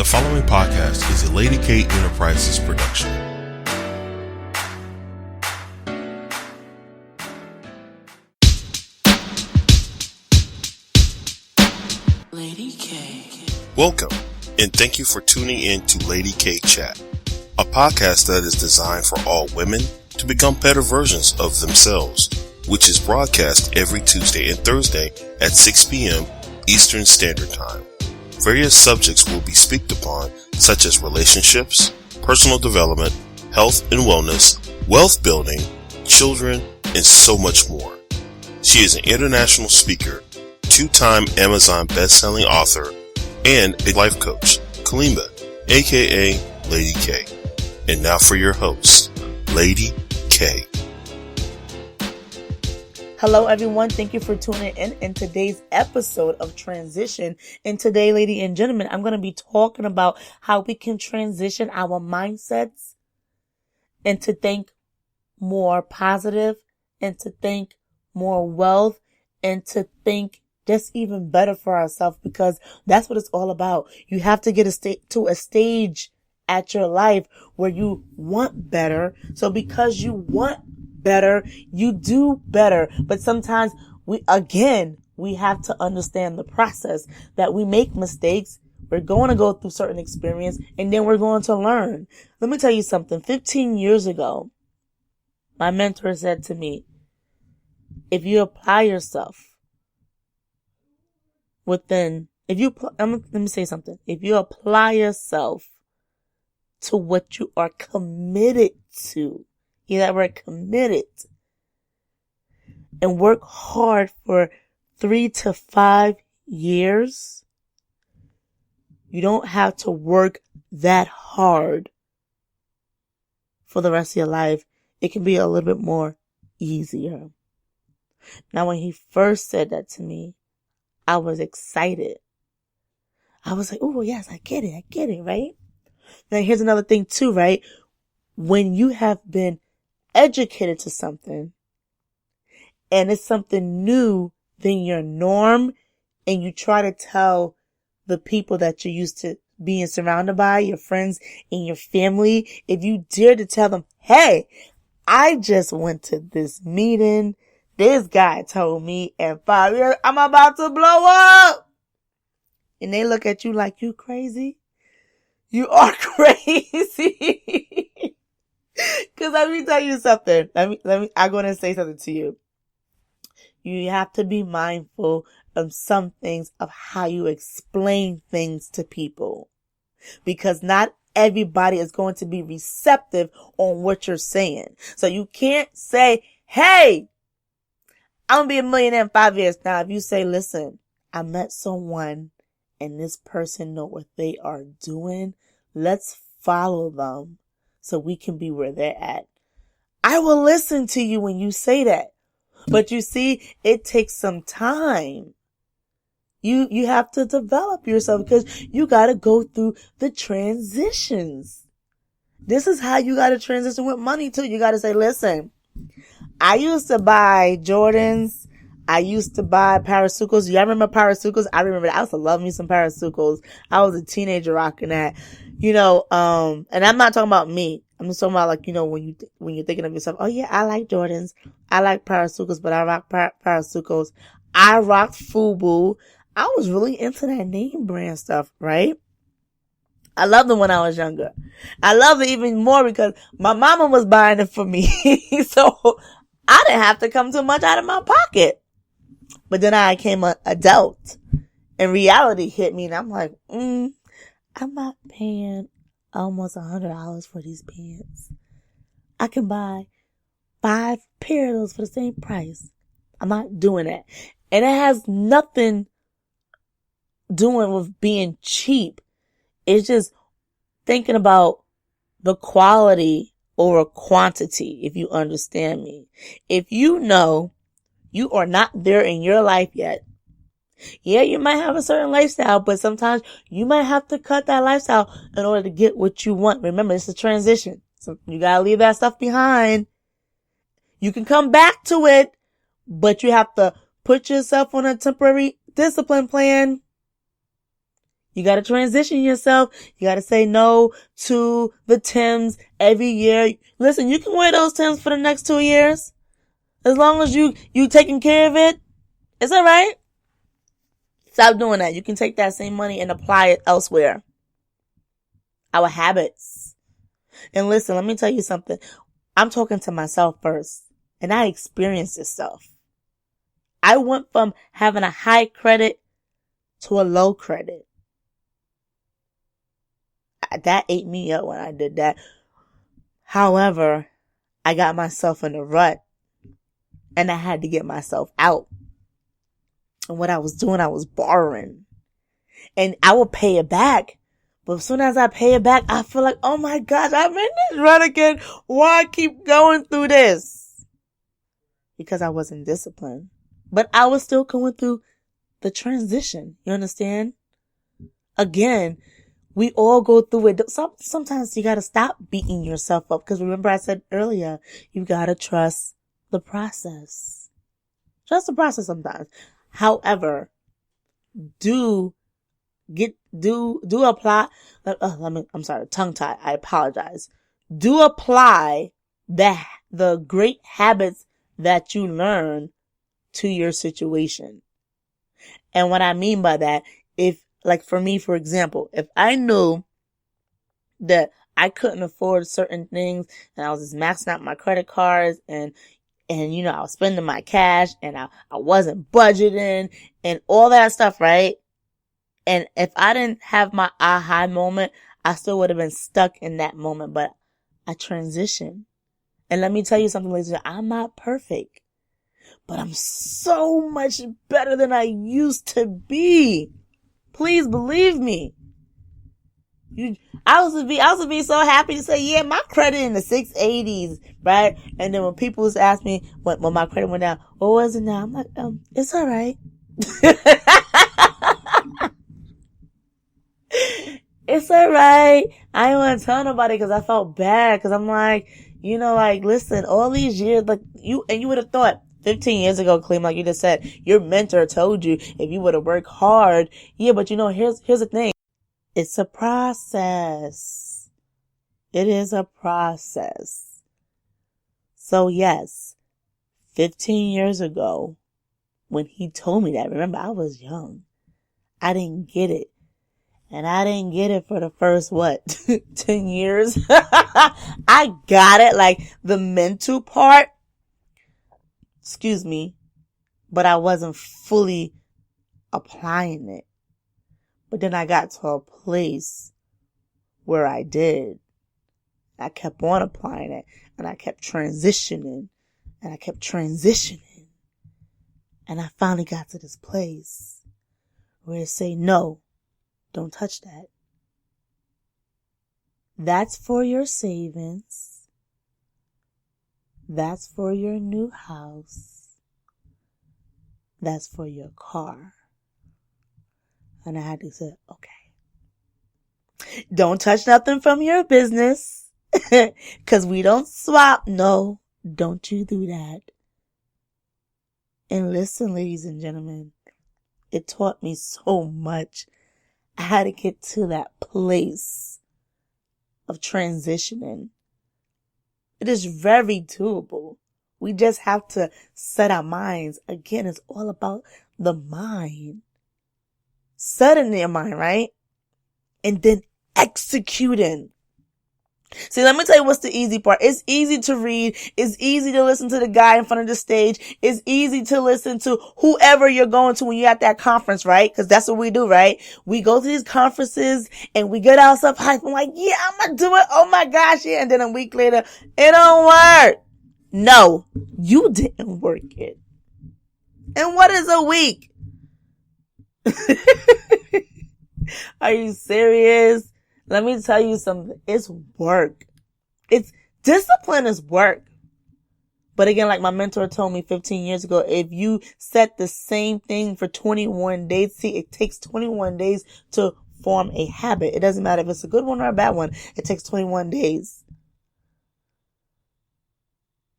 The following podcast is a Lady K Enterprises production. Lady K. Welcome, and thank you for tuning in to Lady K Chat, a podcast that is designed for all women to become better versions of themselves, which is broadcast every Tuesday and Thursday at 6 p.m. Eastern Standard Time. Various subjects will be speaked upon, such as relationships, personal development, health and wellness, wealth building, children, and so much more. She is an international speaker, two-time Amazon best-selling author, and a life coach, Kalima, aka Lady K. And now for your host, Lady K. Hello everyone, thank you for tuning in today's episode of Transition. And today, ladies and gentlemen, I'm going to be talking about how we can transition our mindsets and to think more positive and to think more wealth and to think just even better for ourselves, because that's what it's all about. You have to get to a stage at your life where you want better. So because you want better, you do better. But sometimes we have to understand the process that we make mistakes. We're going to go through certain experience and then we're going to learn. Let me tell you something. 15 years ago, my mentor said to me, if you apply yourself let me say something. If you apply yourself to what you are committed to, hear that word, committed, and work hard for 3 to 5 years, you don't have to work that hard for the rest of your life. It can be a little bit more easier. Now, when he first said that to me, I was excited. I was like, oh, yes, I get it, right? Now, here's another thing too, right? When you have been educated to something and it's something new than your norm, and you try to tell the people that you're used to being surrounded by, your friends and your family, if you dare to tell them, hey, I just went to this meeting, this guy told me in 5 years I'm about to blow up, and they look at you like you crazy, you are crazy. Cause let me tell you something. I'm going to say something to you. You have to be mindful of some things, of how you explain things to people, because not everybody is going to be receptive on what you're saying. So you can't say, hey, I'm going to be a millionaire in 5 years. Now, if you say, listen, I met someone and this person know what they are doing, let's follow them so we can be where they're at, I will listen to you when you say that. But you see, it takes some time. You have to develop yourself, because you got to go through the transitions. This is how you got to transition with money too. You got to say, listen, I used to buy Jordans. I used to buy Parasucos. Y'all remember Parasucos? I remember that. I used to love me some Parasucos. I was a teenager rocking that, and I'm not talking about me. I'm just talking about, like, when you're thinking of yourself, oh yeah, I like Jordans. I like Parasucos, but I rock Parasucos. I rocked FUBU. I was really into that name brand stuff, right? I loved them when I was younger. I love it even more because my mama was buying it for me. So I didn't have to come too much out of my pocket. But then I became an adult and reality hit me, and I'm like, I'm not paying almost $100 for these pants. I can buy 5 pair of those for the same price. I'm not doing that. And it has nothing doing with being cheap. It's just thinking about the quality over quantity, if you understand me. If you know you are not there in your life yet, yeah, you might have a certain lifestyle, but sometimes you might have to cut that lifestyle in order to get what you want. Remember, it's a transition. So you gotta leave that stuff behind. You can come back to it, but you have to put yourself on a temporary discipline plan. You got to transition yourself. You got to say no to the Timbs every year. Listen, you can wear those Timbs for the next 2 years. As long as you taking care of it, it's all right. Stop doing that. You can take that same money and apply it elsewhere. Our habits. And listen, let me tell you something. I'm talking to myself first. And I experienced this stuff. I went from having a high credit to a low credit. That ate me up when I did that. However, I got myself in a rut and I had to get myself out. And what I was doing, I was borrowing. And I would pay it back. But as soon as I pay it back, I feel like, oh my gosh, I'm in this rut again. Why keep going through this? Because I wasn't disciplined. But I was still going through the transition. You understand? Again, we all go through it. Sometimes you gotta stop beating yourself up. Because remember I said earlier, you gotta trust the process. Trust the process sometimes. However, do apply, I'm sorry, tongue tie. I apologize. Do apply the great habits that you learn to your situation. And what I mean by that, if, like for me, for example, if I knew that I couldn't afford certain things and I was just maxing out my credit cards and you know, I was spending my cash and I wasn't budgeting and all that stuff, right? And if I didn't have my aha moment, I still would have been stuck in that moment, but I transitioned. And let me tell you something, ladies and gentlemen, I'm not perfect, but I'm so much better than I used to be. Please believe me. I was to be so happy to say, yeah, my credit in the 680s, right? And then when people was ask me when my credit went down, what was it now? I'm like, it's all right. It's all right. I didn't want to tell nobody because I felt bad. Because I'm like, you know, like, listen, all these years, like, you would have thought 15 years ago, Clem, like you just said, your mentor told you if you would have worked hard. Yeah, but you know, here's the thing. It's a process. It is a process. So yes, 15 years ago, when he told me that, remember, I was young. I didn't get it. And I didn't get it for the first, 10 years? I got it, like the mental part. Excuse me. But I wasn't fully applying it. But then I got to a place where I did. I kept on applying it. And I kept transitioning. And I kept transitioning. And I finally got to this place where it say, no, don't touch that. That's for your savings. That's for your new house. That's for your car. And I had to say, okay. Don't touch nothing from your business. Cause we don't swap. No, don't you do that. And listen, ladies and gentlemen, it taught me so much. I had to get to that place of transitioning. It is very doable. We just have to set our minds. Again, it's all about the mind. Set in your mind, right? And then executing. See, let me tell you what's the easy part. It's easy to read. It's easy to listen to the guy in front of the stage. It's easy to listen to whoever you're going to when you're at that conference, right? Because that's what we do, right? We go to these conferences and we get ourselves hyped. I'm like, yeah, I'm going to do it. Oh my gosh, yeah. And then a week later, it don't work. No, you didn't work it. And what is a week? Are you serious? Let me tell you something. It's work. It's discipline is work. But again, like my mentor told me 15 years ago, if you set the same thing for 21 days, see, it takes 21 days to form a habit. It doesn't matter if it's a good one or a bad one. It takes 21 days.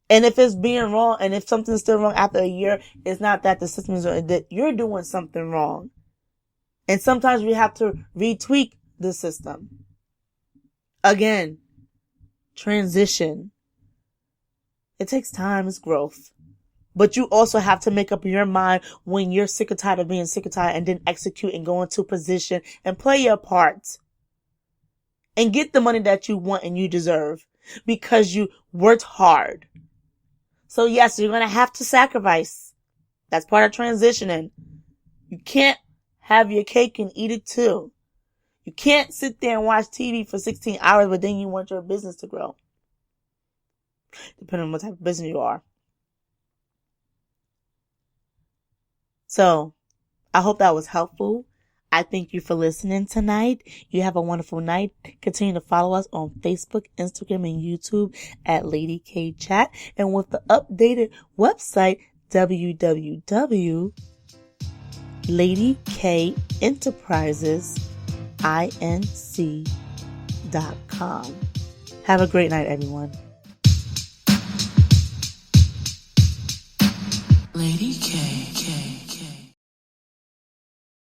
And if it's being wrong, and if something's still wrong after a year, it's not that the system is wrong, that you're doing something wrong. And sometimes we have to retweak the system. Again, transition. It takes time. It's growth. But you also have to make up your mind when you're sick or tired of being sick or tired, and then execute and go into position and play your part. And get the money that you want and you deserve because you worked hard. So yes, you're going to have to sacrifice. That's part of transitioning. You can't have your cake and eat it too. You can't sit there and watch TV for 16 hours, but then you want your business to grow. Depending on what type of business you are. So, I hope that was helpful. I thank you for listening tonight. You have a wonderful night. Continue to follow us on Facebook, Instagram, and YouTube at Lady K Chat. And with the updated website, www.LadyKEnterprisesinc.com. Have a great night, everyone. Lady K.